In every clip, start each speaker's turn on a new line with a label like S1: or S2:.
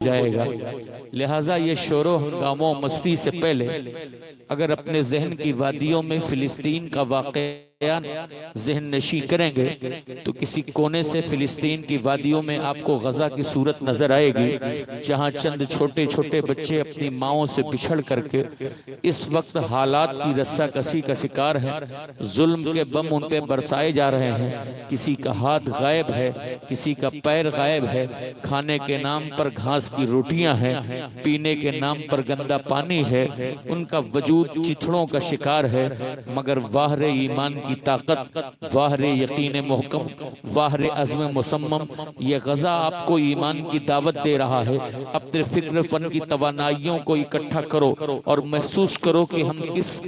S1: जाएगा। लिहाजा ये शोरो हंगामों मस्ती से पहले अगर अपने जहन की वादियों में फिलिस्तीन का वाक़या जहन नशी करेंगे तो किसी कोने से फिलिस्तीन की वादियों में आपको गजा की सूरत नजर आएगी, जहां चंद छोटे छोटे बच्चे अपनी माओं से बिछड़ करके इस वक्त हालात की रस्साकशी का शिकार हैं। जुल्म के बम उन पे बरसाए जा रहे हैं। किसी का हाथ गायब है, किसी का पैर गायब है। खाने के नाम पर घास की रोटियां हैं, पीने के नाम पर गंदा पानी है। उनका वजूद चिथड़ों का शिकार है। मगर वाहरे ईमान की ताकत, वाहरे यकीन मोहकम, वाहरे अज़्म मुसम्मम, ये गज़ा आपको ईमान की दावत दे रहा है। अपने फिक्र फन की तवानाइयों को इकट्ठा करो और महसूस करो कि हम किस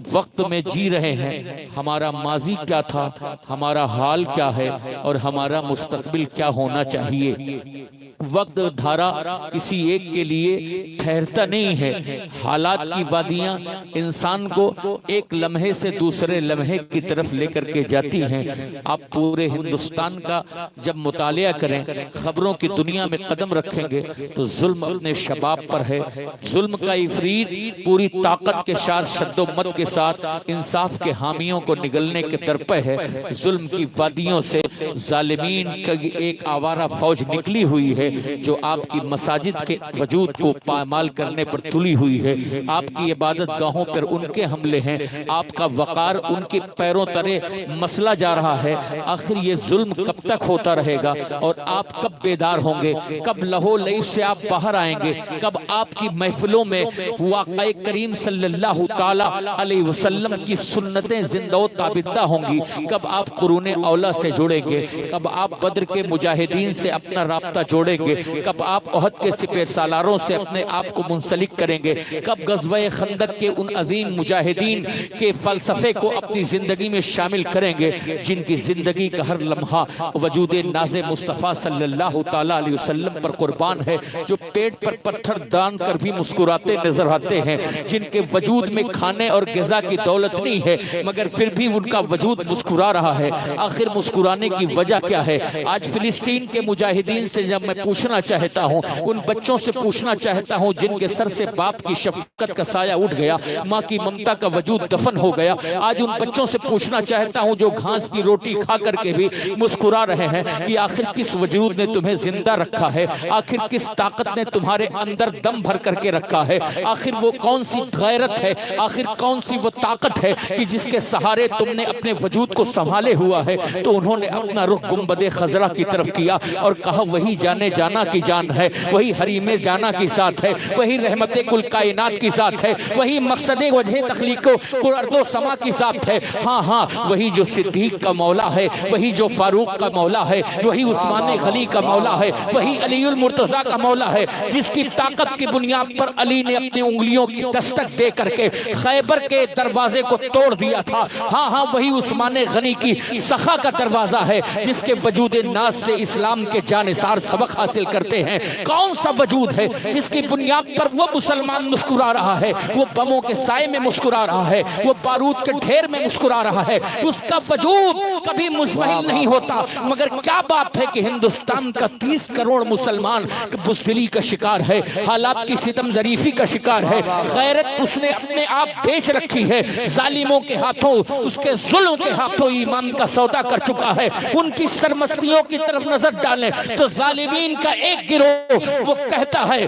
S1: वक्त में जी रहे हैं, हमारा माजी क्या था, हमारा हाल क्या है और हमारा मुस्तकबिल क्या होना चाहिए। वक्त धारा किसी एक के लिए ठहरता नहीं है। हालात की वादियां इंसान को एक लम्हे से दूसरे लम्हे की तरफ लेकर के जाती हैं। आप पूरे हिंदुस्तान का जब मुतालिया करें, खबरों की दुनिया में कदम रखेंगे तो जुल्म अपने शबाब पर है। जुल्म का इफरीत पूरी ताकत के साथ शद्दोमत के साथ इंसाफ के हामियों को निगलने के दरपे है। जुल्म की वादियों से जालिमीन की एक आवारा फौज निकली हुई है जो आपकी मसाजिद के वजूद को पामाल करने पर तुली हुई है। आपकी इबादत गाहों पर उनके हमले हैं। आपका वकार उनके पैरों तले मसला जा रहा है। आखिर ये जुल्म कब तक होता रहेगा और आप कब बेदार होंगे? कब लहो लईफ से आप बाहर आएंगे? कब आपकी महफिलों में वाक़ई करीम सल्लल्लाहु ताला अलैहि वसल्लम की सुन्नतें जिंदा ताबिदा होंगी? कब आप कुरूने औला से जुड़ेंगे? कब आप बद्र के मुजाहिदीन से अपना राब्ता जोड़ेंगे? कब आप ओहद के सिपह सालारों से अपने आप को मुंसलिक करेंगे? कब गज़वे खंदक के उन अजीम मुजाहिदीन के फलसफे को अपनी जिंदगी में शामिल करेंगे जिनकी जिंदगी का हर लम्हा वजूद नाज़े मुस्तफ़ा सल्लल्लाहु ताला अलैहि वसल्लम पर कुर्बान है, जो पेट पर पत्थर दान कर भी मुस्कुराते नजर आते हैं, जिनके वजूद में खाने और ग़िज़ा की दौलत नहीं है मगर फिर भी उनका वजूद मुस्कुरा रहा है। आखिर मुस्कुराने की वजह क्या है? आज फिलिस्तीन के मुजाहिदीन से जब मैं पूछना चाहता हूं, उन बच्चों से पूछना चाहता हूं जिनके सर से बाप की शफकत का साया उठ गया, माँ की ममता का वजूद दफन हो गया। आज उन बच्चों से पूछना चाहता हूं जो घास की रोटी खा करके भी मुस्कुरा रहे हैं कि आखिर किस वजूद ने तुम्हें जिंदा रखा है, आखिर किस ताकत ने तुम्हारे अंदर दम भर करके रखा है, आखिर वो कौन सी गैरत है, आखिर कौन सी वो ताकत है कि जिसके सहारे तुमने अपने वजूद को संभाले हुआ है। तो उन्होंने अपना रुख गुंबदे खजरा की तरफ किया और कहा वही जाने जाना की जान है, वही हरीमे जाना की साथ है, वही रहमते कुल कायनात की साथ है, वही मकसदे वजह तख्लीको कुर्दो समा की साथ है। हाँ हाँ, वही जो सिद्दीक का मौला है, वही जो फारूक का मौला है, वही उस्मान गनी का मौला है, वही अलीउल मुर्तजा का मौला है, जिसकी ताकत की बुनियाद पर अली ने अपनी उंगलियों की दस्तक दे करके खैबर के दरवाजे को तोड़ दिया था। हाँ हाँ, वही उस्मान गनी की सखा का दरवाजा है जिसके वजूद नाज से इस्लाम के जानिसार सबक हासिल करते हैं। कौन सा वजूद है जिसकी बुनियाद पर वो मुसलमान मुस्कुरा रहा है, वो बमों के साए में मुस्कुरा रहा है, वो बारूद के ढेर में मुस्कुरा रहा है? उसका वजूद कभी मुज़महिल नहीं होता। मगर क्या बात है कि हिंदुस्तान का 30 करोड़ मुसलमान बुज़दिली का शिकार है, हालात की सितम ज़रीफी का शिकार है। गैरत उसने अपने आप बेच रखी है, जालिमों के हाथों, उसके जुल्म के हाथों ईमान का सौदा कर चुका है। उनकी सरमस्तियों की तरफ नजर डालें तो जालिमीन का एक गिरोह वो कहता है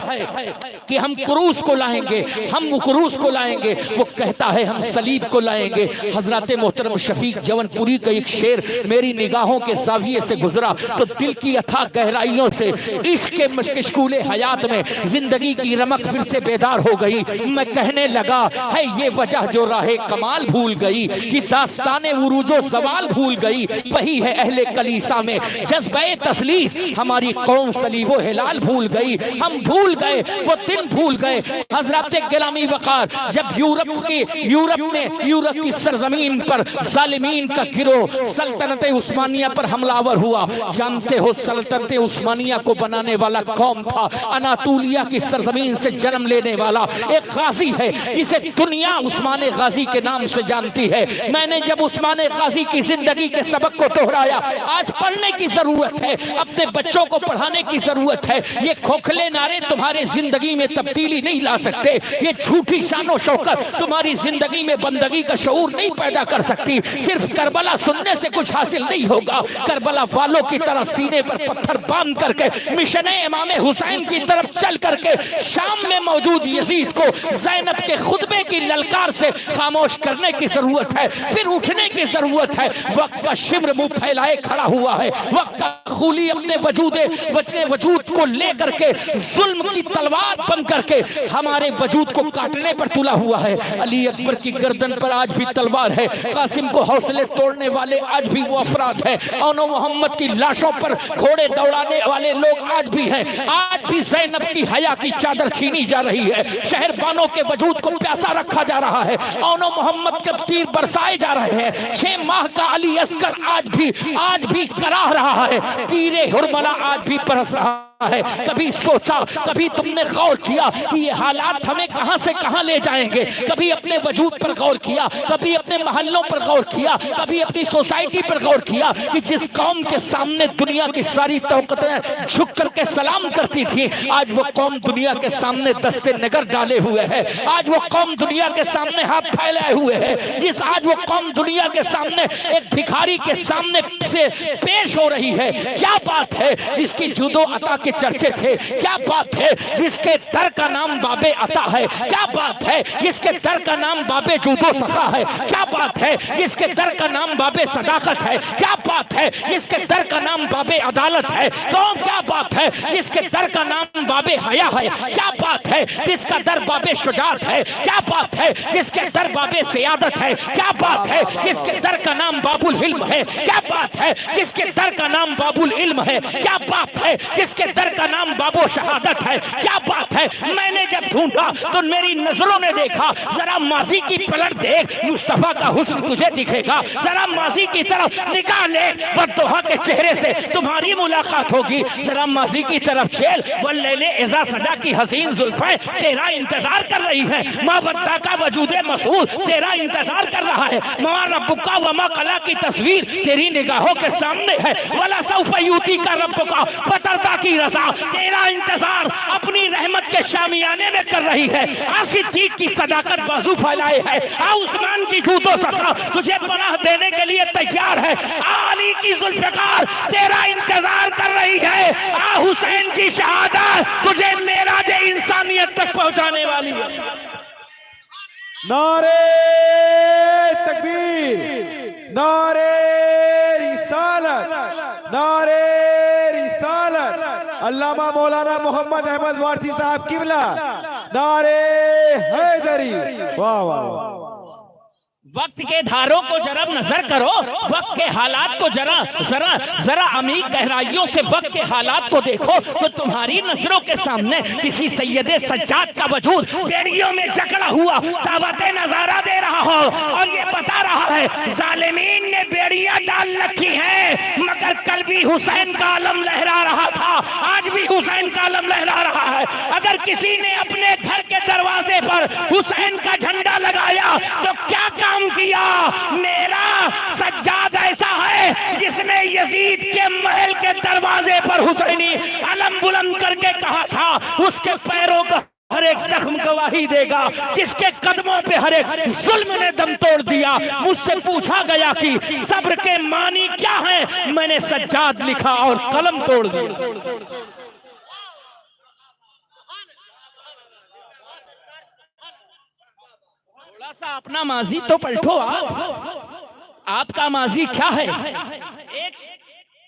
S1: कि हम कुरूस को लाएंगे, हम कुरूस को लाएंगे, वो कहता है हम सलीब को लाएंगे। हजरत मोहतरम शफीक जवनपुरी का एक शेर मेरी निगाहों के ज़ाविये से गुजरा तो दिल की अथाह गहराइयों से इश्क के मशकूले हयात में जिंदगी की रमक फिर से बेदार हो गई। मैं कहने लगा है ये वजह जो राहे कमाल भूल गई, कि दास्ताने उरूजो सवाल भूल गई। वही है अहले कलीसा में जज्बे तसलीस, हमारी कौम सलीबो हिलाल भूल गई। हम भूल गए वो दिन, भूल गए हजरत गिलामी वकार जब यूरोप की सरजमीन पर जालिमीन का गिरोह सल्तनत उस्मानिया पर हमलावर हुआ। जानते हो सल्तनत उस्मानिया को बनाने वाला कौन था? अनातोलिया की सरजमीन से जन्म लेने वाला एक गाजी है जिसे दुनिया उस्मान गाजी के नाम से जानती है। मैंने जब उस्मान गाजी की जिंदगी के सबक को दोहराया, आज पढ़ने की जरूरत है, अपने बच्चों को पढ़ाने की जरूरत है। ये खोखले नारे तुम्हारे जिंदगी में तब्दीली नहीं ला सकते। ये झूठी शानो शौकत तुम्हारी जिंदगी में बंदगी का शऊर नहीं पैदा कर सकती। सिर्फ करबला सुनने से कुछ हासिल नहीं होगा। करबला वालों की तरह सीने पर पत्थर बांध करके मिशन इमाम हुसैन की तरफ चल करके शाम में मौजूद यजीद को ज़ैनब के खुतबे की ललकार से खामोश करने की जरूरत है। फिर उठने की जरूरत है। वक्त का शिब्र मुंह फैलाए खड़ा हुआ है। वक्त का खूली अपने वजूद को लेकर के जुल्म की तलवार बन करके हमारे वजूद को काटने पर तुला हुआ है। अली अकबर की गर्दन पर आज भी तलवार है। कासिम को हौसले तोड़ने वाले आज भी वो अफराद है। औनो मोहम्मद की लाशों पर घोड़े दौड़ाने वाले लोग आज भी हैं। आज भी ज़ैनब की हया की चादर छीनी जा रही है। शहरबानों के वजूद को प्यासा रखा जा रहा है। औनो मोहम्मद के तीर बरसाए जा रहे हैं। 6 माह का अली अस्कर आज भी कराह रहा है। तीरे हुरमला आज भी बरस रहा है। कभी सोचा, कभी तुमने गौर किया कि ये हालात हमें कहां से कहां ले जाएंगे? कभी अपने वजूद पर गौर किया, कभी अपने मोहल्लों पर गौर किया, कभी अपनी सोसाइटी पर गौर किया कि जिस कौम के सामने दुनिया की सारी ताकतें झुक करके सलाम करती थी, आज वो कौम दुनिया के सामने दस्ते नगर डाले हुए है। आज वो कौम दुनिया के सामने हाथ फैलाए हुए है। आज वो कौम दुनिया के सामने एक भिखारी के सामने से पेश हो रही है। क्या बात है जिसकी जुदो अता के चर्चे थे? क्या बात है जिसके दर का नाम बाबे अता है? क्या बात है जिसके दर का नाम बाबे जुदो सखा है? क्या बात है जिसके दर का नाम बाबे सदाकत है? क्या बात है जिसके दर का नाम बाबे अदालत है? कौन? क्या बात है जिसके दर का नाम बाबे हया है? क्या बात है जिसका दर बाबे शुजात है? क्या बात है जिसके दर बाबे सियादत है? क्या बात है जिसके दर का नाम बाबुल इल्म है? क्या बात है जिसके दर का नाम बाबुल इल्म है? क्या बात है जिसके दर का नाम बाबो शहादत है? क्या बात है? मैंने जब ढूंढा तो मेरी नजरों ने देखा, जरा माजी की पलट देख, मुस्तफा का हुस्न तुझे दिखेगा। जरा माजी की तरफ निगाह ले, बद्दुहा के चेहरे से तुम्हारी मुलाकात होगी। जरा माजी की तरफ चल, वल्लैले इज़ा सजा की हसीन जुल्फ़े तेरा इंतजार कर रही है। माँ बद्दा का वजूदे मसूद तेरा इंतजार कर रहा है। माँ रब्बुका व माँ कला की तस्वीर तेरी निगाहों के सामने है। वला सौफ यूती का रब्बुका फतरदा की रज़ा तेरा इंतजार अपनी रहमत के शामियाने में कर रही है। सिद्दीक की सदाकत बाजू फैलाए है। उस्मान की जूदो सखा तुझे पनाह देने के लिए तैयार है। अली की जुल्फ़िकार तेरा इंतजार कर रही है। हुसैन की शहादत तुझे मेराज इंसानियत तक पहुंचाने वाली है।
S2: नारे तकबीर, नारे रिसालत, नारे रिसालत। अल्लामा मौलाना मोहम्मद अहमद वारसी साहब किबला, नारे हैदरी। वाह वाह वाह।
S1: वक्त के धारों को जरा नजर करो, वक्त के हालात को जरा जरा जरा अमीर गहराइयों से वक्त के हालात को देखो तो तुम्हारी नजरों के सामने किसी सैयदे सज्जाद का वजूद बेड़ियों में जकड़ा हुआ दावते नजारा दे रहा हो और ये बता रहा है जालिमीन ने बेड़ियां डाल रखी हैं, मगर कल भी हुसैन का आलम लहरा रहा था, आज भी हुसैन का आलम लहरा रहा है। अगर किसी ने अपने घर के दरवाजे पर हुसैन का झंडा लगाया तो क्या काम किया? मेरा सज्जाद ऐसा है जिसने यजीद के महल के दरवाजे पर हुसैनी अलम बुलंद करके कहा था, उसके पैरों का हर एक जख्म गवाही देगा, जिसके कदमों पे हर एक जुल्म ने दम तोड़ दिया। मुझसे पूछा गया कि सब्र के मानी क्या है, मैंने सज्जाद लिखा और कलम तोड़ दिया। सा अपना माजी तो पलटो आपका माजी क्या है? एक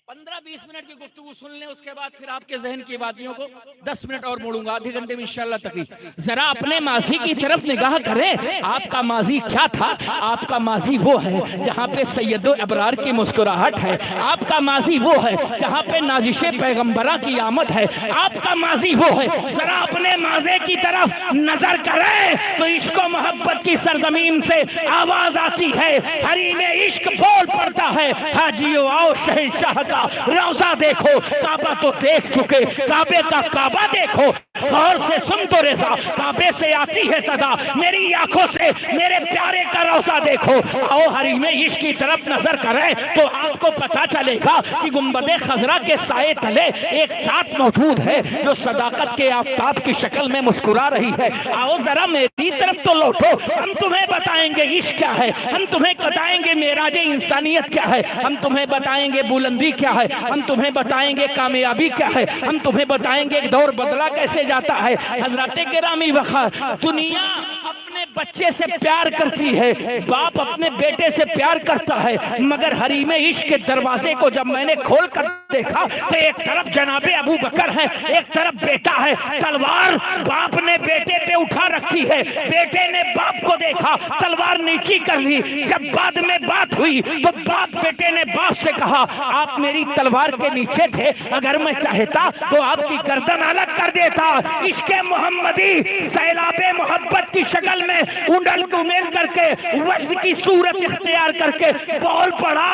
S1: 15-20 मिनट की गुफ्तगू सुन लें, उसके बाद फिर आपके जहन की बातियों को 10 मिनट और मोड़ूंगा, आधे घंटे में इंशाल्लाह तकरीर। जरा अपने माजी की तरफ निगाह करें, आपका माजी क्या था? आपका माजी वो है जहाँ पे सैयदो अबरार की मुस्कुराहट है। आपका माजी वो है जहाँ पे नाजिशे पैगम्बरा की आमद है। आपका माजी वो है, जरा अपने माजे की तरफ नजर करें तो इश्क और मोहब्बत की सरजमीन से आवाज आती है, हरी में इश्क बोल पड़ता है, हाजियो आओ शहंशाह का रौजा देखो। काबा तो देख चुके, काबे का काबा देखो।
S3: गौर से सुन तो रेजा, काबे से आती है सदा, मेरी आंखों से मेरे प्यारे का रोजा देखो। आओ हरीम इश्क की तरफ नजर करें तो आपको पता चलेगा कि गुंबदे खजरा के साए तले एक साथ मौजूद है जो सदाकत के आफताब की शक्ल में मुस्कुरा रही है। आओ जरा मेरी तरफ तो लौटो, हम तुम्हें बताएंगे इश्क क्या है, हम तुम्हें बताएंगे मेराज इंसानियत क्या है, हम तुम्हें बताएंगे बुलंदी क्या है, हम तुम्हें बताएंगे कामयाबी क्या है, हम तुम्हें बताएंगे एक दौर बदला कैसे जाता है। हजरत गिरामी वक़ार, दुनिया अपने बच्चे से प्यार करती है, बाप अपने बेटे से प्यार करता है, मगर हरीम इश्क के दरवाजे को जब मैंने खोल कर देखा तो एक तरफ जनाबे अबू बकर है, एक तरफ बेटा है। तलवार बाप ने बेटे पे उठा रखी है, बेटे ने बाप को देखा, तलवार नीची कर ली। जब बाद में बात हुई तो बाप बेटे ने बाप से कहा, आप मेरी तलवार के नीचे थे, अगर मैं चाहता तो आपकी गर्दन अलग कर देता। इश्क मोहम्मदी सैलाबे मोहब्बत की शक्ल में उंडल कुमेल करके वज्द की सूरत इख्तियार करके बोल पड़ा,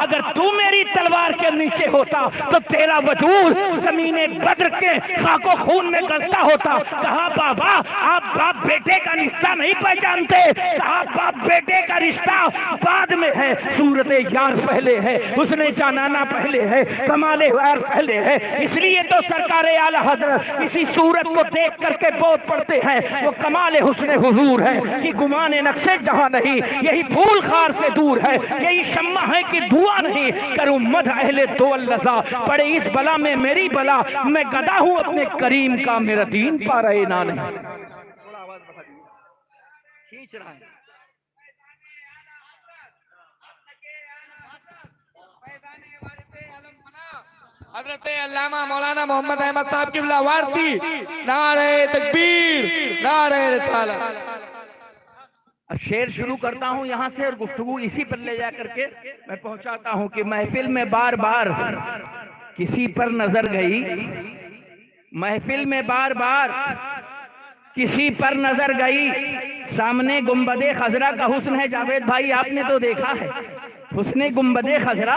S3: अगर तू मेरी तलवार के नीचे होता तो तेरा वजूद ज़मीने बद्र के खाको खून में गलता होता। कहा बाबा आप बाप बेटे का रिश्ता नहीं पहचानते, कहा बाप बेटे का रिश्ता बाद में है, सूरत यार पहले है, उसने जानाना पहले है, कमाले यार पहले है। इसलिए तो सरकार आला हज़रत इसी सूरत को देख करके बोल पड़ते हैं वो कमाले हुस्ने हुजूर है कि गुमाने नक्शे जहां नहीं, यही फूल खार से दूर है, यही शम्मा है कि धुआं नहीं। करूं मद अहले दोल्लज़ा, पड़े इस बला में मेरी बला, मैं गदा हूं अपने करीम का, मेरा दीन पा रहे ना नहीं। थोड़ा आवाज बढ़ा दीजिए, खींच रहा है।
S2: हजरत अल्लामा मौलाना मोहम्मद अहमद साहब की वारसी, नारे तकबीर, नारे रिसालत।
S3: अब शेर शुरू करता हूं यहां से और गुफ्तगू इसी पर ले जा करके मैं पहुंचाता हूं कि महफिल में बार बार किसी पर नजर गई, महफिल में बार बार किसी पर नजर गई, सामने गुंबदे खजरा का हुस्न है। जावेद भाई आपने तो देखा है हुस्ने गुंबदे खजरा,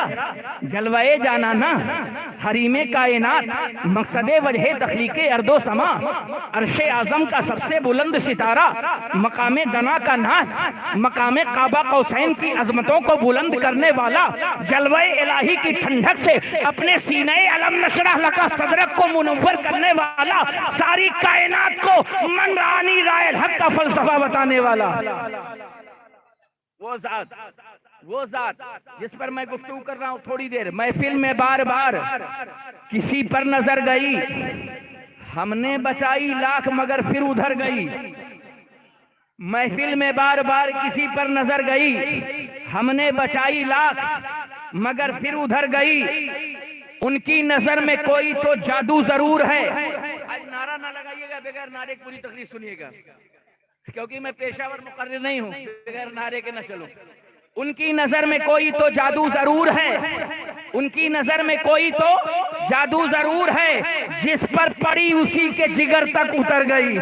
S3: जलवाए जाना ना हरीमे कायनात, मकसदे वजह तखलीके अर्दो समा, अर्शे आजम का सबसे बुलंद सितारा, मकामे दना का नास, मकामे काबा कौसैन की अजमतों को बुलंद करने वाला, जलवाए इलाही की ठंडक से अपने सीने अलम नशरा लका सदरक को मुनव्वर करने वाला, सारी कायनात को मनरानी रायल हक का फलसफा बताने वाला, वो जात जिस पर मैं गुफ्तगू कर रहा हूं थोड़ी देर। महफिल में बार बार किसी पर नजर गई, हमने बचाई लाख मगर फिर उधर गई। महफिल में बार बार किसी पर नजर गई, हमने बचाई लाख मगर फिर उधर गई। उनकी नजर में कोई तो जादू जरूर है। आज नारा ना लगाइएगा, बगैर नारे की पूरी तकरीर सुनिएगा, क्योंकि मैं पेशावर मुकर्रिर नहीं हूं, बगैर नारे के न चलो। उनकी नजर में कोई तो जादू जरूर है, उनकी नजर में कोई तो जादू जरूर है, जिस पर पड़ी उसी के जिगर तक उतर गई।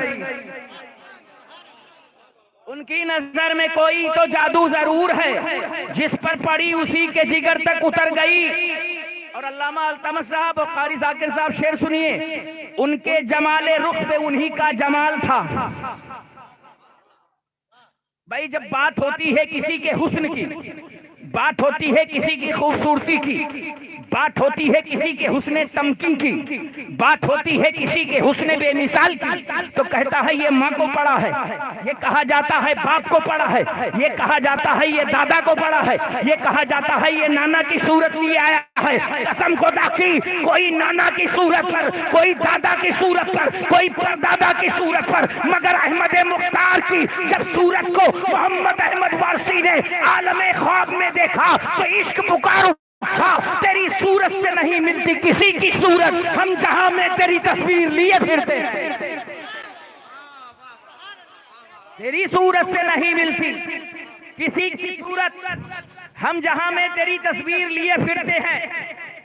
S3: उनकी नजर में कोई तो जादू जरूर है, जिस पर पड़ी उसी के जिगर तक उतर गई। और अल्लामा अल्तमस साहब और कारी जाकिर साहब शेर सुनिए, उनके जमाले रुख पे उन्हीं का जमाल था। भाई जब बात होती है किसी के हुस्न की, बात होती है किसी की खूबसूरती की, बात होती है किसी के हुस्ने तमकीन की, बात होती है किसी के हुस्ने बेमिसाल की, तो कहता है ये माँ को पड़ा है, ये कहा जाता है बाप को पड़ा है, ये कहा जाता है ये दादा को पड़ा है, ये कहा जाता है ये नाना की सूरत लिए आया है। कसम खुदा की कोई नाना की सूरत पर, कोई दादा की सूरत पर, कोई परदादा की सूरत पर, मगर अहमद मुख्तार की जब सूरत को मोहम्मद अहमद वारसी ने आलमे ख्वाब में देखा तो इश्क पुकारो था। तेरी सूरत से नहीं मिलती किसी की सूरत, हम जहां में तेरी तस्वीर लिए फिरते हैं। तेरी सूरत से नहीं मिलती किसी की सूरत, हम जहां में तेरी तस्वीर लिए फिरते हैं।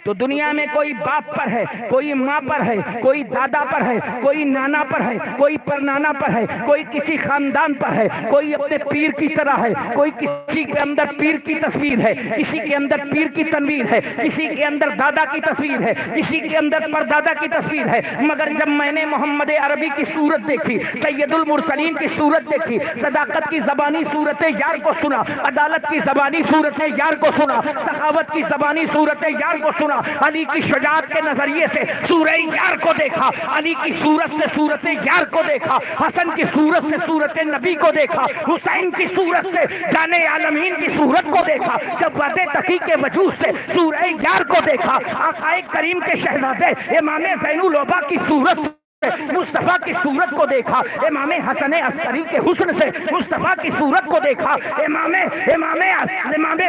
S3: तो दुनिया में कोई बाप पर है, कोई माँ पर है, कोई दादा पर है, कोई नाना पर है, कोई परनाना पर है, कोई किसी खानदान पर है, कोई अपने पीर की तरह है, कोई किसी के अंदर पीर की तस्वीर है, किसी के अंदर पीर की तनवीर है, किसी के अंदर दादा की तस्वीर है, किसी के अंदर परदादा की तस्वीर है। मगर जब मैंने मोहम्मद अरबी की सूरत देखी, सैयदुल मुरसलीन की सूरत देखी, सदाकत की ज़बानी सूरत यार को सुना, अदालत की ज़बानी सूरत यार को सुना, सखावत की ज़बानी सूरत यार को सुना, अली की शुजाअत के नजरिए से सूरह यार को देखा, अली की सूरत से सूरत यार को देखा, हसन की सूरत से सूरत नबी को देखा, हुसैन की सूरत से जाने आलमीन की सूरत को देखा, जब वादे तकी के वजूद से सूरह यार को देखा, आकाए करीम के शहजादे इमाम ज़ैनुल अबा की सूरत मुस्तफा की सूरत को देखा, इमाम हसन अस्करी के हुस्न से मुस्तफा की सूरत को देखा, इमाम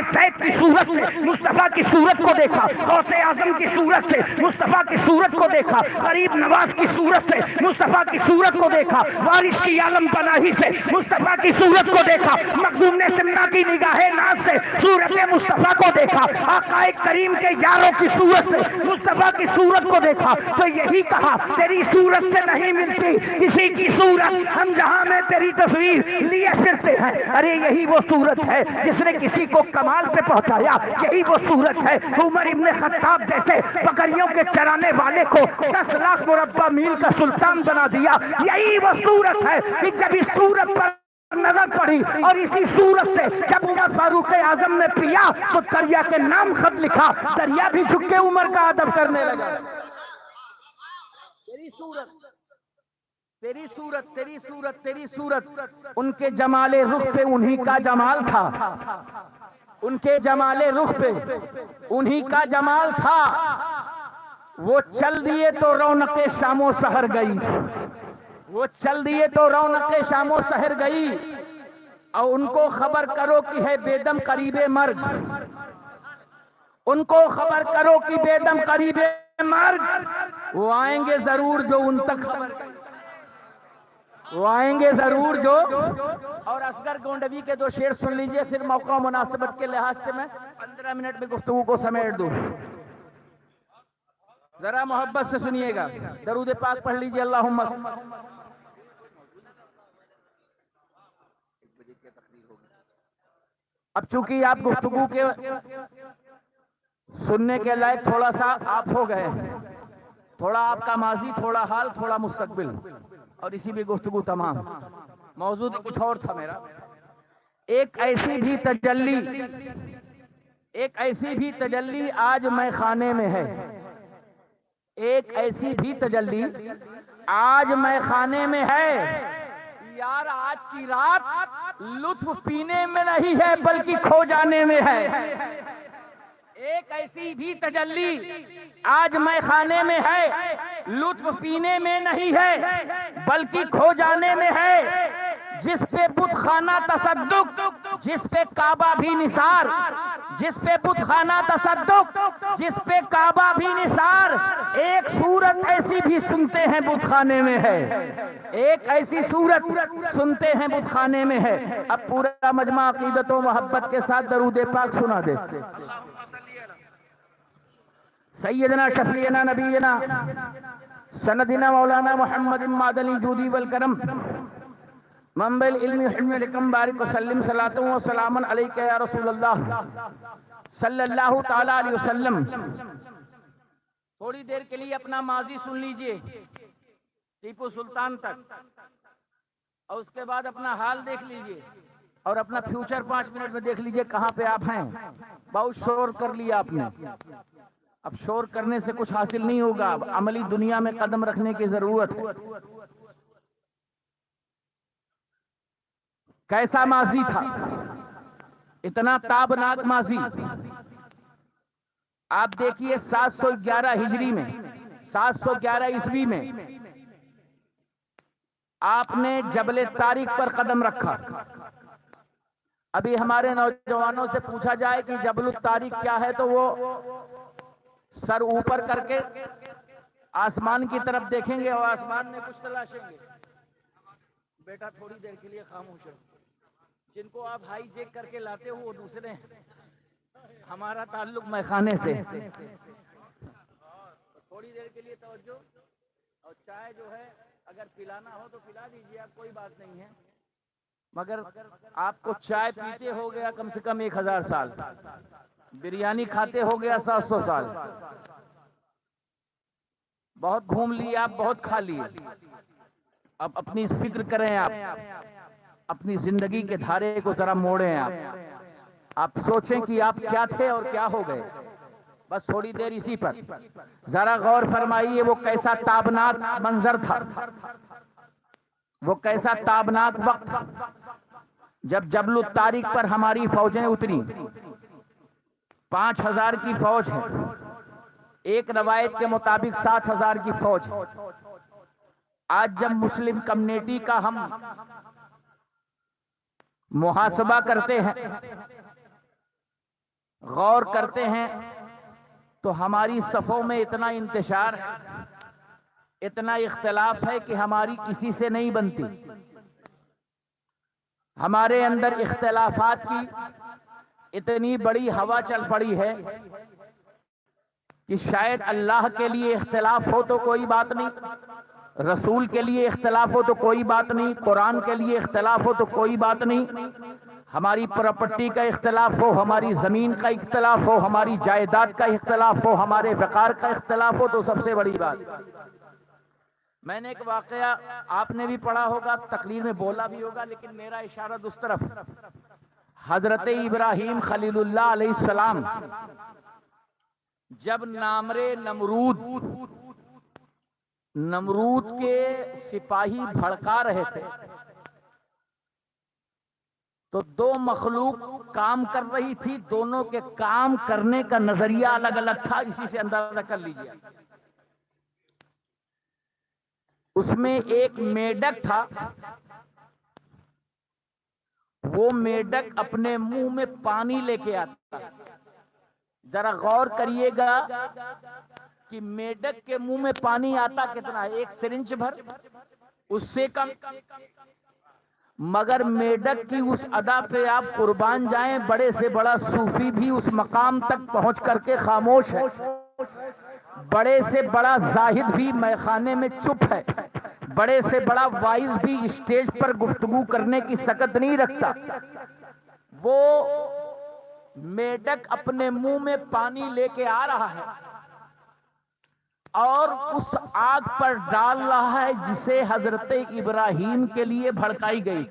S3: सैद की सूरत से मुस्तफा की सूरत को देखा, गौसे आजम की सूरत से मुस्तफा की सूरत को देखा, गरीब नवाज की सूरत से मुस्तफा की सूरत को देखा, वारिस की आलम पनाही से मुस्तफा की सूरत को देखा, मखदूम ने सिमना की निगाहे नाज से सूरत मुस्तफा को देखा, आकाए करीम के यारों की सूरत से मुस्तफा की सूरत को देखा। तो यही कहा तेरी सूरत से नहीं मिलती किसी की सूरत, हम जहां में तेरी तस्वीर लिए फिरते हैं। अरे यही वो सूरत है जिसने किसी को कमाल पे पहुंचाया, यही वो सूरत है उमर इब्ने खत्ताब जैसे बकरियों के चराने वाले को 10 लाख मुरब्बा मील का सुल्तान बना दिया। यही वो सूरत है कि जब इस सूरत पर नजर पड़ी और इसी सूरत से जब उमर फारूक आजम ने पिया तो दरिया के नाम खत लिखा, दरिया भी झुक के उमर का अदब करने लगा। तेरी सूरत, तेरी सूरत, तेरी सूरत, तेरी सूरत, उनके जमाले रुख पे उन्हीं का जमाल था, उनके जमाले रुख पे उन्हीं का जमाल था। वो चल दिए तो रौनके शामो सहर गई, वो चल दिए तो रौनके शामो सहर गई। और उनको खबर करो कि है बेदम करीबे मर्ग, उनको खबर करो कि बेदम करीबे मर्ग, वो आएंगे जरूर जो उन तक खबर, वो आएंगे जरूर जो। और असगर गोंडवी के 2 शेर सुन लीजिए, फिर मौका मुनासिबत के लिहाज से मैं 15 मिनट में गुफ्तगू को समेट दूं। जरा मोहब्बत से सुनिएगा, दरूद पाक पढ़ लीजिए, अल्लाहुम्मा। अब चूंकि आप गुफ्तगू के सुनने के लायक थोड़ा सा आप हो गए, थोड़ा आपका माजी, थोड़ा हाल, थोड़ा मुस्तकबिल, और इसी भी गुफ्तगू तमाम। मौजूद कुछ और था मेरा। एक ऐसी भी तजल्ली, एक ऐसी भी तजल्ली आज मैं खाने में है, एक ऐसी भी तजल्ली आज मैं खाने में है। यार आज की रात लुत्फ पीने में नहीं है बल्कि खो जाने में है। एक ऐसी भी तजल्ली आज मैं खाने में है, लुत्फ पीने में नहीं है बल्कि खो जाने में है। जिस पे बुत खाना तसद्दुक, जिस पे काबा भी निसार, जिस पे बुत खाना तसद्दुक, जिस पे काबा भी निसार, एक सूरत ऐसी भी सुनते हैं बुत खाने में है, एक ऐसी सूरत सुनते हैं बुत खाने में है। अब पूरा मजमा अकीदत व मोहब्बत के साथ दरूद पाक सुना दे। सैयदना शफीना नबीना सनदिना मौलाना मोहम्मद मादनी जूदी वल करम मंबल इल्मी हिल्मी लिकम बारिक वसल्लम सलातु व सलामन अलैका या रसूलल्लाह सल्लल्लाहु ताला अलैहि वसल्लम। थोड़ी देर के लिए अपना माजी सुन लीजिए टीपू सुल्तान तक, और उसके बाद अपना हाल देख लीजिए और अपना फ्यूचर 5 मिनट में देख लीजिए कहाँ पे आप हैं। बहुत शोर कर लिया आपने, अब शोर करने से कुछ हासिल नहीं होगा, अब अमली दुनिया में कदम रखने की जरूरत है। कैसा माजी था, इतना ताबनाक माजी। आप देखिए 711 हिजरी में, 711 ईस्वी में आपने जबले तारीख पर कदम रखा। अभी हमारे नौजवानों से पूछा जाए कि जबलुत तारीख क्या है तो वो सर ऊपर करके आसमान की तरफ देखेंगे और आसमान में कुछ तलाशेंगे। बेटा थोड़ी देर के लिए खामोश हो, जिनको आप हाई जेक करके लाते हो वो दूसरे हैं, हमारा ताल्लुक मैखाने से। थोड़ी देर के लिए तवज्जो, और चाय जो है अगर पिलाना हो तो पिला दीजिए आप, कोई बात नहीं है, मगर आपको चाय पीते हो गया कम से कम 1000 साल, बिरयानी खाते हो गया 700 साल, बहुत घूम लिए आप, बहुत खा लिए। अब अपनी फिक्र करें आप, अपनी जिंदगी के धारे को जरा मोड़ें आप सोचें कि आप क्या थे और क्या हो गए। बस थोड़ी देर इसी पर जरा गौर फरमाइए, वो कैसा ताबनाक मंजर था, वो कैसा ताबनाक वक्त जब जबल तारिक पर हमारी फौजें उतरी। 5000 की फौज है, एक रवायत के मुताबिक 7000 की फौज है। आज जब मुस्लिम कम्युनिटी का हम मुहासबा करते हैं, गौर करते हैं, तो हमारी सफ़ों में इतना इंतशार है, इतना इख्तिलाफ है कि हमारी किसी से नहीं बनती। हमारे अंदर इख्तिलाफात की इतनी बड़ी हवा चल पड़ी है कि शायद अल्लाह के लिए इख्तिलाफ हो तो कोई बात नहीं, रसूल के लिए इख्तिलाफ हो तो कोई बात नहीं, कुरान के लिए इख्तिलाफ हो तो कोई बात नहीं, हमारी प्रॉपर्टी का इख्तिलाफ हो, हमारी ज़मीन का इख्तिलाफ हो, हमारी जायदाद का इख्तिलाफ हो, हमारे वक़ार का इख्तिलाफ हो तो सबसे बड़ी बात। मैंने एक वाक़या आपने भी पढ़ा होगा, तकरीर में बोला भी होगा, लेकिन मेरा इशारा उस तरफ, हजरत इब्राहीम खलीलुल्लाह अलैहिस्सलाम जब नामरे नमरूद के सिपाही भड़का रहे थे, तो दो मखलूक काम कर रही थी, दोनों के काम करने का नजरिया अलग अलग था। इसी से अंदाजा कर लीजिए। उसमें एक मेढक था, वो मेढक अपने मुंह में पानी लेके आता। जरा गौर करिएगा कि मेढक के मुंह में पानी आता कितना है, एक सिरिंज भर, उससे कम। मगर मेढक की उस अदा पे आप कुर्बान जाएं, बड़े से बड़ा सूफी भी उस मकाम तक पहुंच करके खामोश है, बड़े से बड़ा जाहिद भी मैखाने में चुप है, बड़े से बड़ा वाइज भी स्टेज पर गुफ्तगू करने की सकत नहीं रखता। वो मेढक अपने मुंह में पानी लेके आ रहा है और उस आग पर डाल रहा है जिसे हजरत इब्राहीम के लिए भड़काई गई।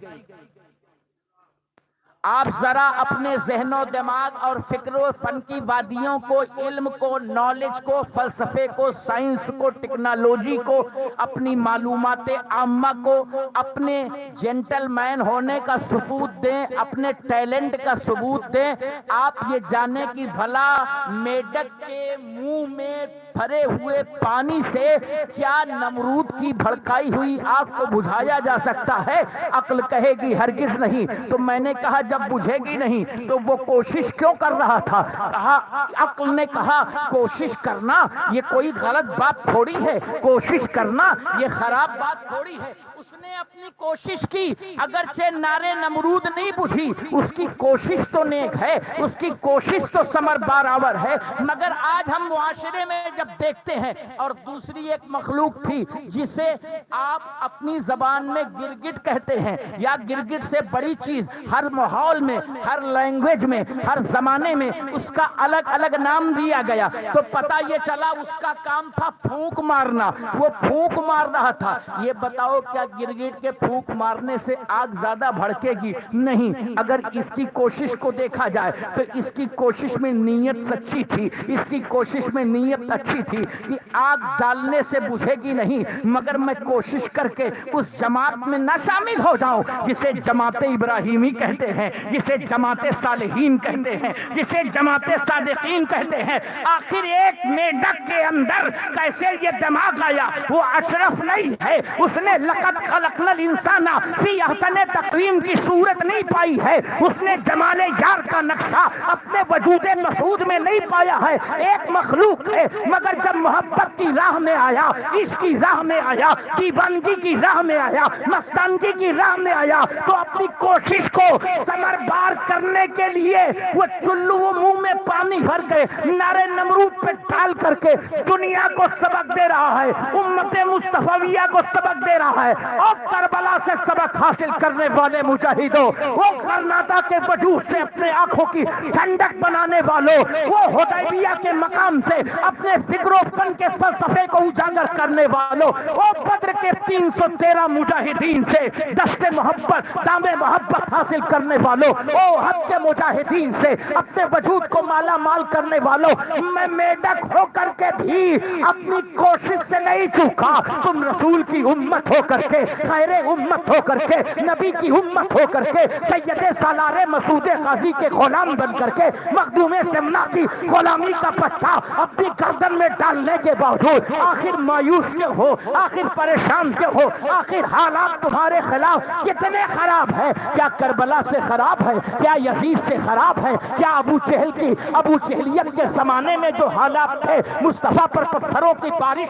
S3: आप जरा अपने ज़हनो दिमाग और फिक्र फन की वादियों को, इल्म को, नॉलेज को, फलसफे को, साइंस को, टेक्नोलॉजी को, अपनी मालूमाते आम्मा को, अपने जेंटलमैन होने का सबूत दें, अपने टैलेंट का सबूत दें। आप ये जाने कि भला मेढक के मुंह में भरे हुए पानी से क्या नमरूद की भड़काई हुई आग को बुझाया जा सकता है? अक्ल कहेगी हरगिज नहीं। तो मैंने कहा जब बुझेगी नहीं तो वो कोशिश क्यों कर रहा था? कहा, अक्ल ने कहा कोशिश करना ये कोई गलत बात थोड़ी है, कोशिश करना ये खराब बात थोड़ी है। उसने अपनी कोशिश की, अगरचे नारे नमरूद नहीं बुझी, उसकी कोशिश तो नेक है, उसकी कोशिश तो समर बारावर है। मगर आज हम मुआशरे में जब देखते हैं, और दूसरी एक मखलूक थी जिसे आप अपनी जबान में गिरगिट कहते हैं, या गिरगिट से बड़ी चीज, हर माहौल में, हर लैंग्वेज में, हर जमाने में उसका अलग अलग नाम दिया गया। तो पता ये चला उसका काम था फूंक मारना, वो फूंक मार रहा था। ये बताओ क्या गिरगिट के फूंक मारने से आग ज्यादा भड़केगी? नहीं। अगर इसकी कोशिश को देखा जाए तो इसकी कोशिश में नीयत सच्ची थी, इसकी कोशिश में नीयत अच्छी थी कि आग डालने से बुझेगी नहीं, मगर मैं कोशिश करके उस जमात में न शामिल हो जाऊं जिसे जमाते इब्राहिमी कहते हैं, जिसे जमाते सालिहीन कहते हैं, जिसे जमाते सादिकीन कहते हैं। आखिर एक मेढक के अंदर कैसे ये दिमाग आया? वो अशरफ नहीं है, उसने लक़द खलक़ना खलकनल इंसाना फी अहसन तकवीम की सूरत नहीं पाई है, उसने जमाले यार का नक्शा अपने वजूदे मसूद में नहीं पाया है। एक मखलूक है, मगर जब मोहब्बत की राह में आया, इश्क की राह में आया, दीवानगी की राह में आया, मस्तानगी की राह में आया, तो अपनी कोशिश को समरबार करने के लिए वो चुल्लू मुंह में पानी भर के नारे नमरूद पे डाल करके दुनिया को सबक दे रहा है, उम्मत मुस्तफाविया को सबक दे रहा है। और करबला से सबक हासिल करने वाले मुजाहिदों, वो करनाता के वजूद से अपने आंखों की ठंडक बनाने वालों, वो हुदैबिया के मकाम से अपने फिक्रोफन के फलसफे को उजागर करने वालों, वो बद्र के 313 मुजाहिदीन से दस्ते मोहब्बत दामे मोहब्बत हासिल करने वालों, वो हद के मुजाहिदीन से अपने वजूद को माला माल करने वालों, मैं मेढक होकर के भी अपनी कोशिश से नहीं चूका। तुम रसूल की उम्मत होकर के, खैरे उम्मत होकर के, नबी की उम्मत होकर के, सैयदे सालारे मसूदे गाजी के गुलाम बन करके मखदूमे सेमना की गुलामी का पट्टा अपनी गर्दन में डालने के बावजूद आखिर मायूस क्यों हो, आखिर परेशान क्यों हो, आखिर हालात तुम्हारे खिलाफ कितने खराब है? क्या करबला से खराब है? क्या यजीद से खराब है? क्या अबू जहलियत के जमाने में जो हालात थे, मुस्तफा पर पत्थरों की बारिश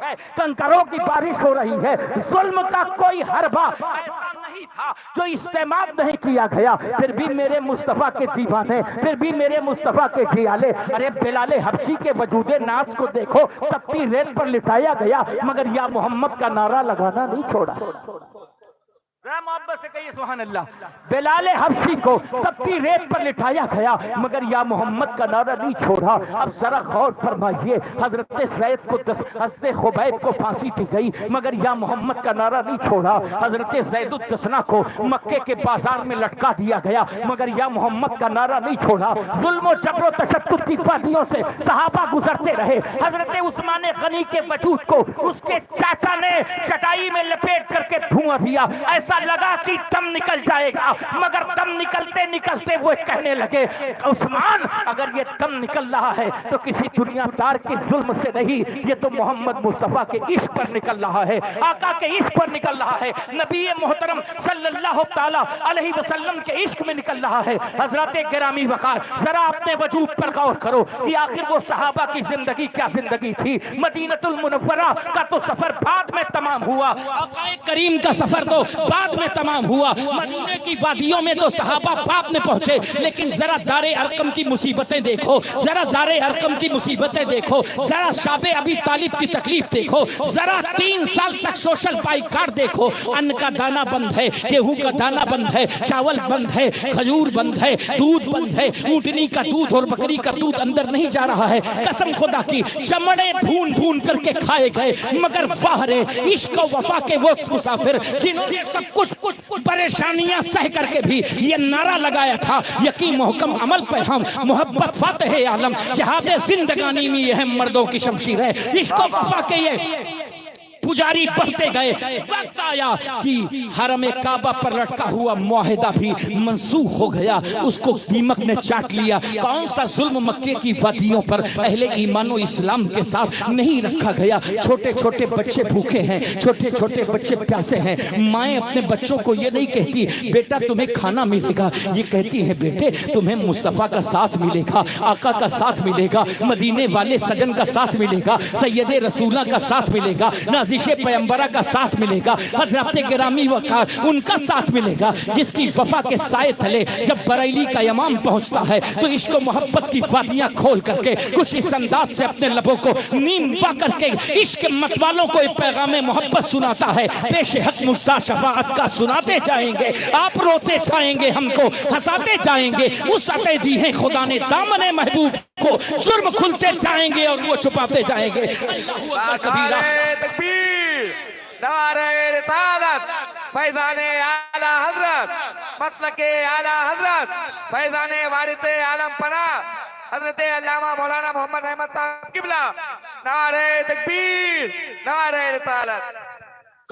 S3: है, कंकरों की बारिश हो रही है, जुल्म का कोई हरबा ऐसा नहीं था जो इस्तेमाल नहीं किया गया। फिर भी मेरे मुस्तफा के दीवाने, फिर भी मेरे मुस्तफा के खियाले, अरे बिलाले हबशी के वजूदे नास को देखो, तपती रेत पर लिटाया गया मगर या मोहम्मद का नारा लगाना नहीं छोड़ा। मोहब्बत से कहिए सुभान अल्लाह। बिलाले हबशी को तपती रेत पर लिटाया गया मगर या मोहम्मद का नारा नहीं छोड़ा। अब जरा गौर फरमाइए, हजरत सैयद को हजरत खुबैब को फांसी दी गई मगर या मोहम्मद का नारा नहीं छोड़ा। हजरत ज़ैदुद्दस्ना को मक्के के बाजार में लटका दिया गया मगर या मोहम्मद का नारा नहीं छोड़ा। जुल्म जबरो तशद्दुद की वादियों से सहाबा गुजरते रहे। हजरत उस्मान गनी के वजूद को उसके चाचा ने चटाई में लपेट करके धुआं दिया, ऐसा लगा कि दम निकल जाएगा मगर दम निकलते निकलते वो कहने लगे, उस्मान अगर ये दम निकल रहा है तो किसी दुनियादार के जुल्म से नहीं, ये तो मोहम्मद मुस्तफा के इश्क पर निकल रहा है, आका के इश्क पर निकल रहा है, नबी मोहतरम सल्लल्लाहु ताला अलैहि वसल्लम के इश्क में निकल रहा है। हजरत गिरामी वकार, जरा अपने वजूद पर गौर करो कि आखिर वो सहाबा की जिंदगी क्या जिंदगी थी। मदीनतुल मुनव्वरा का तो सफर बाद में तमाम हुआ, आका करीम का सफर तो बाद में तमाम हुआ, मदीने की वादियों में तो सहाबा बाद में पहुंचे। लेकिन जरा दारे अरकम की मुसीबतें देखो, जरा दारे अरकम की मुसीबतें देखो, जरा शाबे अबी तालिब की तकलीफ देखो, जरा 3 साल तक सोशल बाइकाट देखो। अन्न का दाना बंद है, गेहूं का दाना बंद है, चावल बंद है, खजूर बंद है, दूध बंद है, ऊँटनी का दूध और बकरी का दूध अंदर नहीं जा रहा है। कसम खुदा की चमड़े भून भून करके खाए गए मगर फाहरे इश्क और वफा के वो मुसाफिर जिन्होंने सब कुछ परेशानियां सह करके भी ये नारा लगाया था, यकीन मोहकम अमल पे हम मोहब्बत फातह आलम जहाद जिंदगानी में ये है मर्दों की शमशीर है। इसको वफा के ये पुजारी बढ़ते गए, वक्त आया कि हरम काबा पर लटका हुआ मुआहिदा भी मंसूख हो गया, उसको दीमक ने चाट लिया। कौन सा जुल्म मक्के की वादियों पर अहले ईमान और इस्लाम के साथ नहीं रखा गया। छोटे छोटे बच्चे भूखे हैं, छोटे छोटे बच्चे प्यासे हैं। माएँ अपने बच्चों को ये नहीं कहती बेटा तुम्हें खाना मिलेगा, ये कहती है बेटे तुम्हें मुस्तफ़ा का साथ मिलेगा, आका का साथ मिलेगा, मदीने वाले सजन का साथ मिलेगा, सैयदे रसूला का साथ मिलेगा, पैगंबरा का साथ मिलेगा, हजरत गिरामी वकार उनका साथ मिलेगा, जिसकी वफा के साए तले जब बरेली का इमाम पहुंचता है तो इश्क मोहब्बत की वादियां खोल करके कुछ इस अंदाज से अपने लबों को नीम पा करके इश्क मतवालों को पैगाम मोहब्बत सुनाता है। पेश हक मुस्ता शफाअत का सुनाते जाएंगे, आप रोते जाएंगे, हमको हंसाते जाएंगे। उस अते दी है खुदा ने दामने महबूब को, जुर्म खुलते जाएंगे और वो छुपाते जाएंगे। अल्लाहू अकबर कबीरा।
S2: नारे रिसालत फैज़ाने आला हजरत, मसलके आला हजरत, फैज़ाने वारिसे आलम पना हजरत अल्लामा मौलाना मोहम्मद अहमद साहब किबला। नारे तकबीर, नारे रिसालत।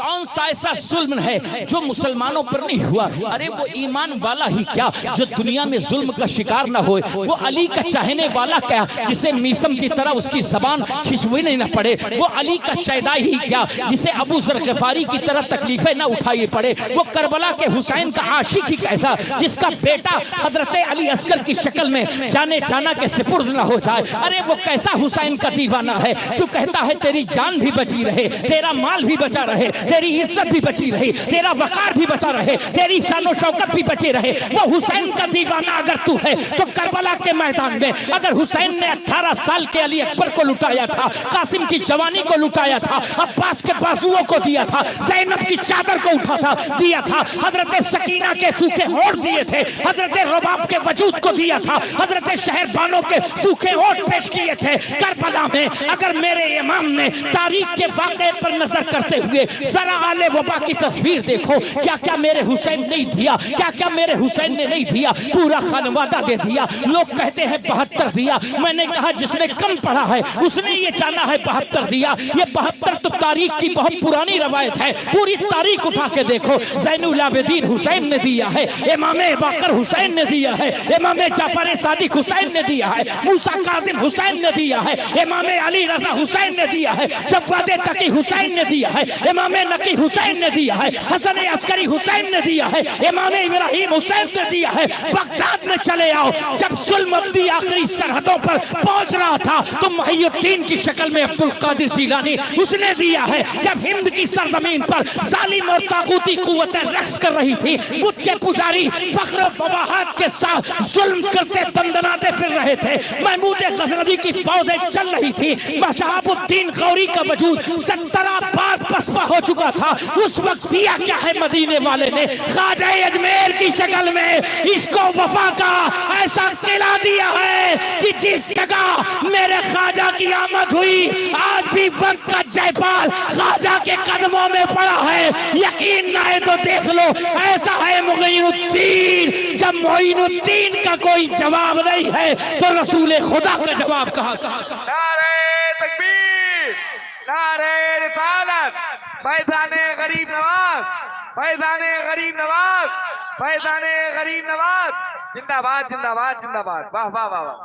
S1: कौन सा ऐसा जुल्म है जो मुसलमानों पर नहीं हुआ? अरे वो ईमान वाला ही क्या जो दुनिया में जुल्म का शिकार ना हो, वो अली का चाहने वाला क्या जिसे मीसम की तरह उसकी जबान खिंचवानी न पड़े, वो अली का शैदाई ही क्या जिसे अबू जर गिफारी की तरह तकलीफें ना उठाई पड़े, वो करबला के हुसैन का आशिक ही कैसा जिसका बेटा हजरत अली अस्कर की शक्ल में जाने जाना के सिपुर्द ना हो जाए। अरे वो कैसा हुसैन का दीवाना है जो कहता है तेरी जान भी बची रहे, तेरा माल भी बचा रहे, तेरी इज्जत भी बची रहे, तेरा वकार भी बचा रहे, तेरी शानो शौकत भी बची रहे। वो हुसैन का दीवाना अगर तू है तो करबला के मैदान में अगर हुसैन ने 18 साल के अली अकबर को लुटाया था, कासिम की जवानी को लुटाया था, अब्बास के बाजुओं को दिया था, ज़ैनब की चादर को उठा था दिया था, हजरत सकीना के सूखे होठ दिए थे, हजरत रबाब के वजूद को दिया था, हजरत शहरबानों के सूखे होठ पेश किए थे करबला में। अगर मेरे इमाम ने तारीख के वाक़े पर नजर करते हुए जरा आले वबा की तस्वीर देखो, क्या क्या मेरे हुसैन ने दिया, क्या क्या मेरे हुसैन ने नहीं दिया, पूरा खानवादा दे दिया। लोग कहते हैं 72 दिया, मैंने कहा जिसने कम पढ़ा है उसने ये जाना है 72 दिया। ये 72 तो तारीख की बहुत पुरानी रवायत है, पूरी तारीख उठा के देखो। ज़ैनुल आबिदीन हुसैन ने दिया है, इमाम बाकर हुसैन ने दिया है, इमाम जाफर सादिक हुसैन ने दिया है, मूसा काजिम हुसैन ने दिया है, इमाम अली रजा हुसैन ने दिया है, जवाद तकी हुसैन ने दिया है, इमाम नकी हुसैन ने दिया है, हसन अस्करी हुसैन ने दिया है, इमाम इब्राहिम हुसैन ने दिया है। बगदाद में चले आओ, जब जुल्म अपनी आखिरी सरहदों पर पहुंच रहा था तो मुहियुद्दीन की शक्ल में अब्दुल कादिर जिलानी उसने दिया है। जब हिंद की सरजमीन पर जालिम और ताकूती कुव्वतें रक्स कर रही थी, बुत के पुजारी फख्र बवाहत के साथ जुल्म करते दंदनाते फिर रहे थे, महमूद गजनवी की फौजें चल रही थी, शहाबुद्दीन गौरी का वजूद 17 बार पसपा हो चुका था। उस वक्त दिया क्या है मदीने वाले ने? ख्वाजा अजमेर की शक्ल में इसको वफा का ऐसा किला दिया है कि जिस जगह मेरे ख्वाजा की आमद हुई आज भी वक्त का जयपाल ख्वाजा के कदमों में पड़ा है। यकीन ना है तो देख लो, ऐसा है मुईनुद्दीन। जब मुईनुद्दीन का कोई जवाब नहीं है तो रसूल खुदा का जवाब कहां?
S2: नारे तकबीर, नारे रिसालत, फैज़ाने गरीब नवाज, फैज़ाने गरीब नवाज, फैज़ाने गरीब नवाज, जिंदाबाद जिंदाबाद जिंदाबाद। वाह वाह वाह वाह।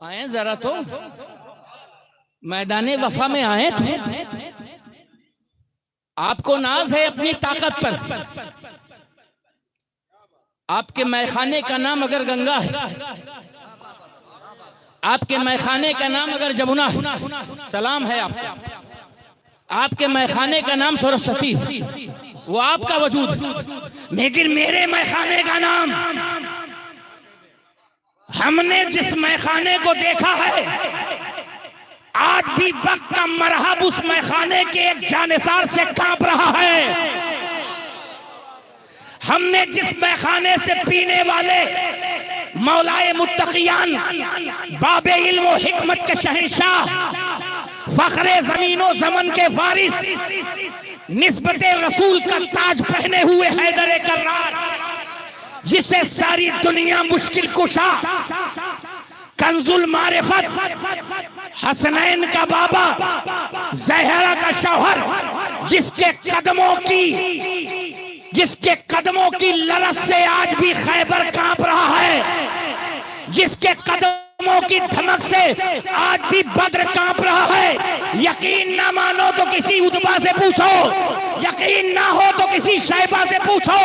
S1: आए जरा तो मैदाने वफा में आए थे, आपको नाज है अपनी ताकत पर। आपके मैखाने का नाम अगर गंगा है, आपके मैखाने का नाम अगर जमुना है, सलाम है आपका। आपके मैखाने का नाम सरस्वती, वो आपका वजूद। लेकिन मेरे मैखाने का नाम, हमने जिस मैखाने को देखा है आज भी वक्त का मरहब उस मैखाने के एक जानिसार से कांप रहा है। हमने जिस मैखाने से पीने वाले मौलाए मुत्तकियान, बाबे इल्म व हिकमत के शहंशाह, फखरे जमीनो जमन के वारिस, निस्बते रसूल का ताज पहने हुए हैदर कर्रार, जिसे सारी दुनिया मुश्किल कुशा, कंजुल मारिफत, हसनैन का बाबा, जहरा का शौहर, जिसके कदमों की ललच से आज भी खैबर कांप रहा है, जिसके कदमों की धमक से आज भी बद्र कांप रहा है। यकीन ना मानो तो किसी उतबा से पूछो, यकीन ना हो तो किसी शैबा से पूछो,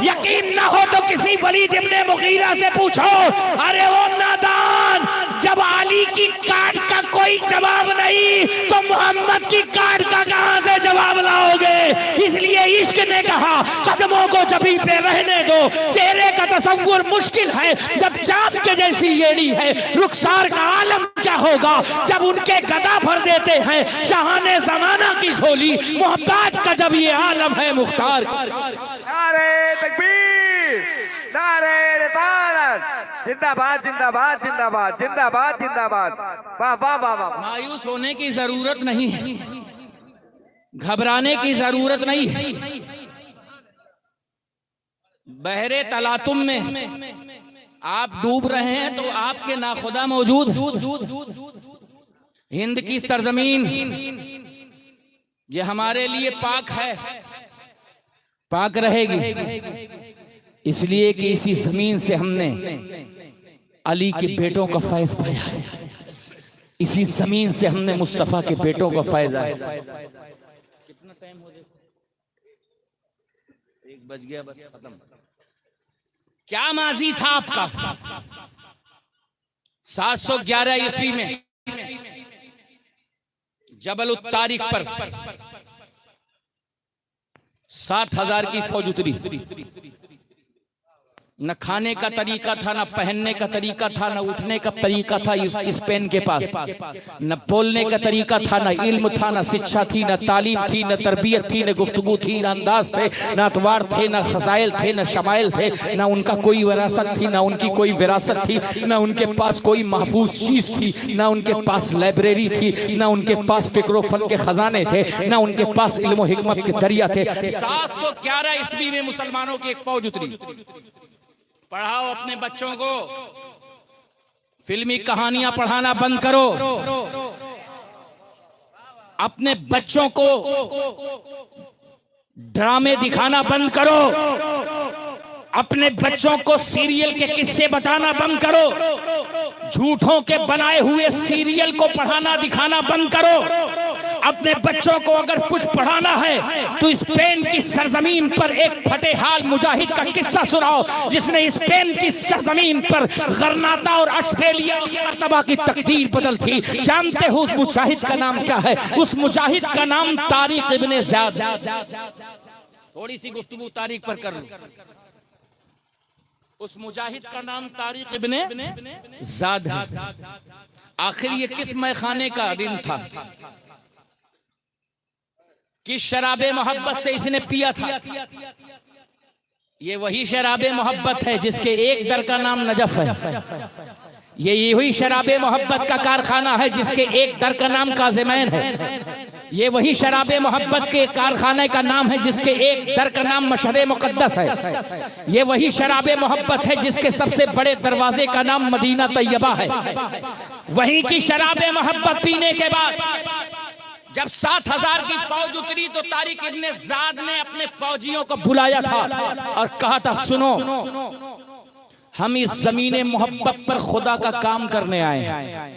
S1: यकीन ना हो तो किसी वलीद इब्ने मुगीरा से पूछो। अरे वो नादान, जब अली की काट का कोई जवाब नहीं तो मोहम्मद की काट का कहां से जवाब लाओगे? इसलिए इश्क ने कहा कदमों को जबी पे रहने दो, चेहरे का तसव्वुर मुश्किल है जब चांद के जैसी येड़ी है। रुखसार का आलम क्या होगा जब उनके गदा भर देते हैं शाहाने जमाना की झोली। मोहताज का जब ये आलम है मुख्तार।
S2: नारे तकबीर, नारे रिसालत, जिंदाबाद जिंदाबाद जिंदाबाद जिंदाबाद जिंदाबाद। वाह वाह वाह वाह।
S1: मायूस होने की जरूरत नहीं है, घबराने की जरूरत नहीं है। बहरे तलातुम में आप डूब रहे हैं तो आपके नाखुदा मौजूद। हिंद की सरजमीन
S4: ये हमारे लिए पाक है, पाक रहेगी, इसलिए कि इसी जमीन से हमने अली के बेटों का फैज पाया है, इसी जमीन से हमने मुस्तफा के बेटों का फैज आया। कितना टाइम हो देखो, 1 बज गया, बस खत्म। क्या माजी था आपका? 711 ईस्वी में जबल उत-तारिक पर 7,000 की फौज उतरी। न खाने का तरीका था, न पहनने का तरीका था, न उठने का तरीका था स्पेन के पास, न बोलने का तरीका था, न इल्म था, न शिक्षा थी, न तालीम थी, न तरबियत थी, न गुफ्तगू थी, न अंदाज थे, न अतवार थे, न खसाइल थे, न शमाइल थे, न उनका कोई विरासत थी, न उनकी कोई विरासत थी, न उनके पास कोई महफूज चीज थी, न उनके पास लाइब्रेरी थी, न उनके पास फिक्र फन के खजाने थे, न उनके पास इल्म हिकमत के दरिया थे। 711 ईस्वी में मुसलमानों की एक फौज उतरी। पढ़ाओ अपने बच्चों को, फिल्मी कहानियां पढ़ाना बंद करो, अपने बच्चों को ड्रामे दिखाना बंद करो, अपने बच्चों को सीरियल के किस्से बताना बंद करो, झूठों के बनाए हुए सीरियल को पढ़ाना दिखाना बंद करो। अपने बच्चों को अगर कुछ पढ़ाना है तो स्पेन की सरजमीन पर एक फतेहाल मुजाहिद का किस्सा सुनाओ, जिसने स्पेन की सरजमीन पर गरनाता और अशबेलिया और कर्तबा की तकदीर बदल थी। जानते हो उस मुजाहिद का नाम क्या है? उस मुजाहिद का नाम तारिक इब्ने ज़ियाद। थोड़ी सी गुफ्तगू तारीख पर कर लूं। उस मुजाहिद का नाम तारिक इब्ने ज़ियाद है। आखिर ये किस मैखाने का दिन था, किस शराबे मोहब्बत से इसने पिया था? ये वही शराबे मोहब्बत है जिसके एक दर का नाम नजफ है। ये वही शराबे मोहब्बत का कारखाना है जिसके एक दर का नाम काज़िमैन है। ये वही शराबे मोहब्बत के कारखाने का नाम है जिसके एक दर का नाम मशहद मुक़द्दस है। ये वही शराबे मोहब्बत है जिसके सबसे बड़े दरवाजे का नाम मदीना तैयबा है। वहीं की शराबे मोहब्बत पीने के बाद जब 7,000 की फौज उतरी तो तारिक इब्ने ज़ियाद ने अपने फौजियों को बुलाया था और कहा था, सुनो, हम इस ज़मीने मोहब्बत पर खुदा का काम करने आए हैं।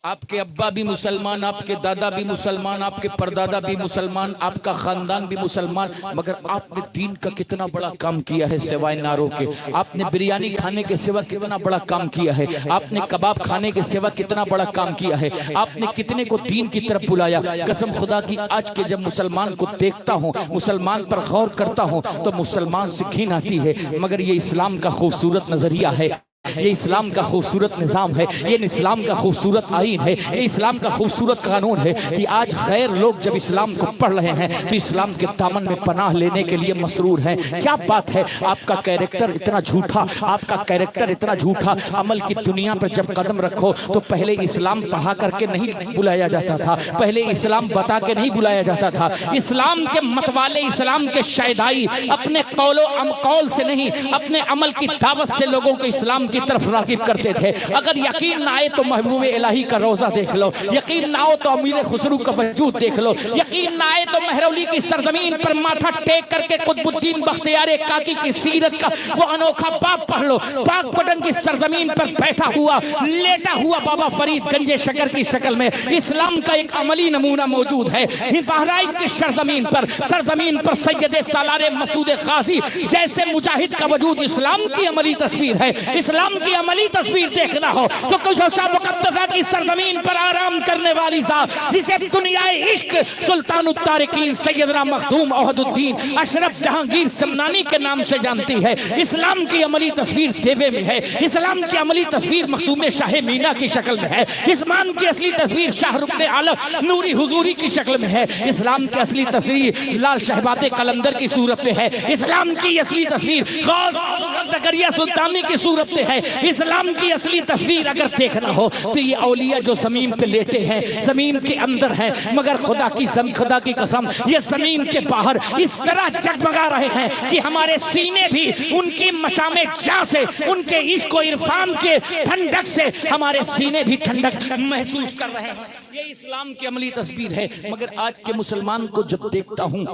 S4: आपके अब्बा भी मुसलमान, आपके दादा भी मुसलमान, आपके परदादा भी मुसलमान, आपका खानदान भी मुसलमान, मगर आपने दीन का कितना बड़ा काम किया है सिवाय नारों के। आपने बिरयानी खाने के सिवा कितना बड़ा काम किया है। आपने कबाब खाने के सिवा कितना बड़ा काम किया है। आपने कितने को दीन की तरफ बुलाया। कसम खुदा की, आज के जब मुसलमान को देखता हूँ, मुसलमान पर गौर करता हूँ तो मुसलमान से घिन आती है। मगर ये इस्लाम का खूबसूरत नजरिया है, ये इस्लाम का खूबसूरत निज़ाम है, ये इस्लाम का खूबसूरत आईन है, ये इस्लाम का खूबसूरत कानून है कि आज खैर लोग जब इस्लाम को पढ़ रहे हैं तो इस्लाम के दामन में पनाह लेने के लिए मसरूर हैं। क्या बात है, आपका कैरेक्टर इतना झूठा, आपका कैरेक्टर इतना झूठा। अमल की दुनिया पर जब कदम रखो तो पहले इस्लाम पढ़ा करके नहीं बुलाया जाता था, पहले इस्लाम बता के नहीं बुलाया जाता था। इस्लाम के मतवाले, इस्लाम के शायदाई अपने कौल से नहीं, अपने अमल की दावत से लोगों को इस्लाम की तरफ रागिब करते थे। अगर यकीन ना आए तो महबूब इलाही का रोजा देख लो, यकीन ना हो तो अमीर खुसरू का वजूद देख लो, यकीन ना आए तो महरौली की सरजमीन पर माथा टेक करके कुतुबुद्दीन बख्तियार काकी की सीरत का वो अनोखा बाप पढ़ लो। पाक पटन की सरजमीन पर बैठा हुआ, लेटा हुआ बाबा फरीद गंजे शकर की शक्ल में इस्लाम का एक अमली नमूना मौजूद है। बहराइच की सरजमीन पर सैयद सालारे मसूद खाजी जैसे मुजाहिद का वजूद इस्लाम की अमली तस्वीर है। इस्लाम की अमली तस्वीर देखना हो तो कुशा मुक़द्दसा की सरजमीन पर आराम करने वाली ज़ात जिसे दुनियाए इश्क सुल्तानुत तारिकीन सैयदना मखदूम अहदुद्दीन अशरफ जहांगीर समनानी के नाम से जानती है। इस्लाम की अमली तस्वीर देवे में है, इस्लाम की अमली तस्वीर मखदूम शाह मीना की शक्ल में है, इस्लाम की असली तस्वीर शाहरुख आलम नूरी हुजूरी की शक्ल में है, इस्लाम की असली तस्वीर लाल शहबाज़े कलंदर की सूरत में है, इस्लाम की असली तस्वीर
S3: हज़रत ज़करिया सुल्तानी की सूरत में है। इस्लाम की असली तस्वीर अगर देखना हो तो ये औलिया जो जमीन पे लेटे हैं, जमीन के अंदर हैं, मगर खुदा की कसम ये जमीन के बाहर इस तरह जगमगा रहे हैं कि हमारे सीने भी उनकी मशामे जां से, उनके इश्क और इरफान के ठंडक से हमारे सीने भी ठंडक महसूस कर रहे हैं। ये इस्लाम की अमली तस्वीर है। मगर आज के मुसलमान को जब देखता हूं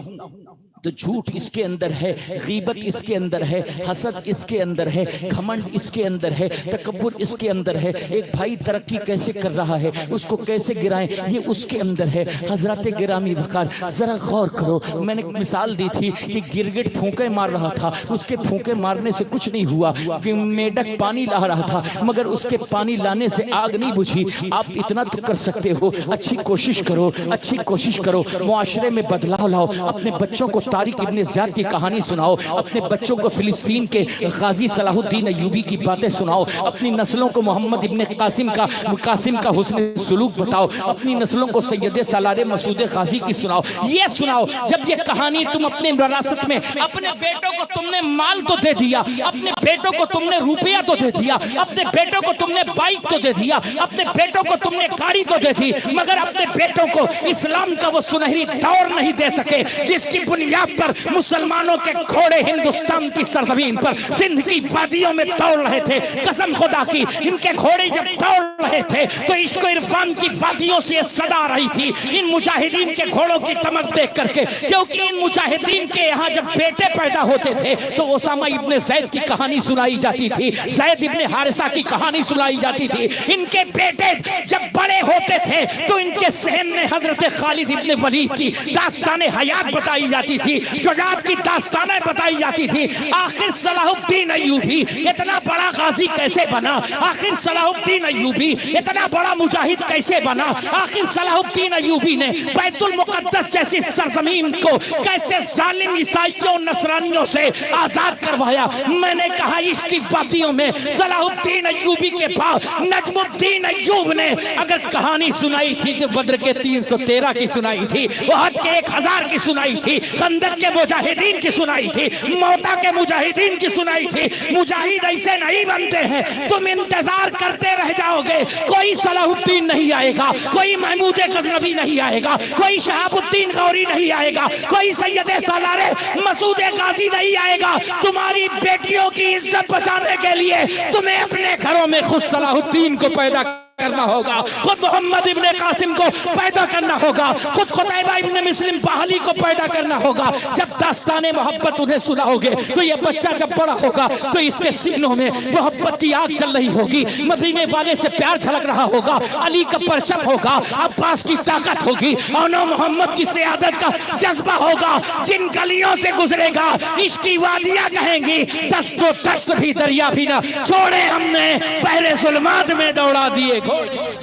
S3: तो झूठ इसके अंदर है, गीबत इसके अंदर है, हसद इसके अंदर है, घमंड इसके अंदर है, तकब्बुर इसके अंदर है। एक भाई तरक्की कैसे कर रहा है उसको कैसे गिराएं ये उसके अंदर है। हजरत गिरामी वकार जरा गौर करो, मैंने मिसाल दी थी कि गिरगिट फूंके मार रहा था, उसके फूंके मारने से कुछ नहीं हुआ। मेढक पानी ला रहा था मगर उसके पानी लाने से आग नहीं बुझी। आप इतना तो कर सकते हो, अच्छी कोशिश करो, अच्छी कोशिश करो, मुआशरे में बदलाव लाओ, अपने बच्चों को तारिक इब्ने ज़ियाद की कहानी सुनाओ, अपने बच्चों को फिलिस्तीन के गाजी सलाहुद्दीन अय्यूबी की बातें सुनाओ, अपनी नस्लों को मोहम्मद इब्ने कासिम का हुस्न सुलूक बताओ, अपनी नस्लों को सैयद सालार मसूद गाजी की सुनाओ। ये सुनाओ जब ये कहानी तुम अपने विरासत में, अपने बेटों को तुमने माल तो दे दिया, अपने बेटों को तुमने रुपया तो दे दिया, अपने बेटों को तुमने बाइक तो दे दिया, अपने बेटों को तुमने गाड़ी तो दे दी, मगर अपने बेटों को इस्लाम का वो सुनहरी दौर नहीं दे सके जिसकी बुनियाद पर मुसलमानों के घोड़े हिंदुस्तान की सरजमीन पर सिंध की वादियों में दौड़ रहे थे। कसम खुदा की इनके घोड़े जब दौड़ रहे थे तो इश्क इरफान की वादियों से सदा आ रही थी इन मुजाहिदीन के घोड़ों की तमक देख करके, क्योंकि इन मुजाहिदीन के यहाँ जब बेटे पैदा होते थे तो ओसामा इब्ने ज़ैद की कहानी सुनाई जाती थी, ज़ैद इब्ने हारिसा की कहानी सुनाई जाती थी। इनके बेटे जब बड़े होते थे तो इनके सहन में हजरत खालिद इब्ने वलीद की दास्ताने हयात बताई जाती थी, शुजाअत की दास्तानें बताई जाती थी। आखिर सलाहुद्दीन अय्यूबी इतना बड़ा गाजी कैसे बना? आखिर सलाहुद्दीन अय्यूबी इतना बड़ा मुजाहिद कैसे बना? आखिर सलाहुद्दीन अय्यूबी ने बैतुल मुकद्दस जैसी सरजमीन को कैसे जालिम ईसाइयों नसरानियों से आजाद करवाया? मैंने कहा इसकी वादियों में सलाहुद्दीन अय्यूबी के बाद नजमुद्दीन अय्यूब ने अगर कहानी सुनाई थी तो बद्र के 313 की सुनाई थी, उहद के 1000 की सुनाई थी, खंदक के मुजाहिदीन की सुनाई थी, मौता के मुजाहिदीन की सुनाई थी। मुजाहिद ऐसे नहीं बनते हैं, तुम इंतजार करते रह जाओगे। कोई सलाहुद्दीन नहीं आएगा, कोई महमूद गजनवी नहीं आएगा, कोई शहाबुद्दीन गौरी नहीं आएगा, कोई सैयद सालारे मसूद गाजी नहीं आएगा। तुम्हारी बेटियों की इज्जत बचाने के लिए तुम्हें अपने घरों में खुद सलाहुद्दीन को पैदा करना होगा, खुद मोहम्मद इब्ने कासिम को पैदा करना होगा, खुद खुतैबा इब्ने मुस्लिम बहाली को पैदा करना होगा। जब दास्ताने मोहब्बत उन्हें सुनाओगे तो ये बच्चा जब बड़ा होगा तो इसके सीनों में मोहब्बत की आग चल रही होगी, मदीने वाले से प्यार झलक रहा होगा, अली का परचम होगा, अब्बास की ताकत होगी और नौ मोहम्मद की सियादत का जज्बा होगा। जिन गलियों से गुजरेगा इसकी वादियां कहेंगी दस्तो दस्त भी दरिया भी ना छोड़े, हमने पहले जुल्मात में दौड़ा दिए घोड़े।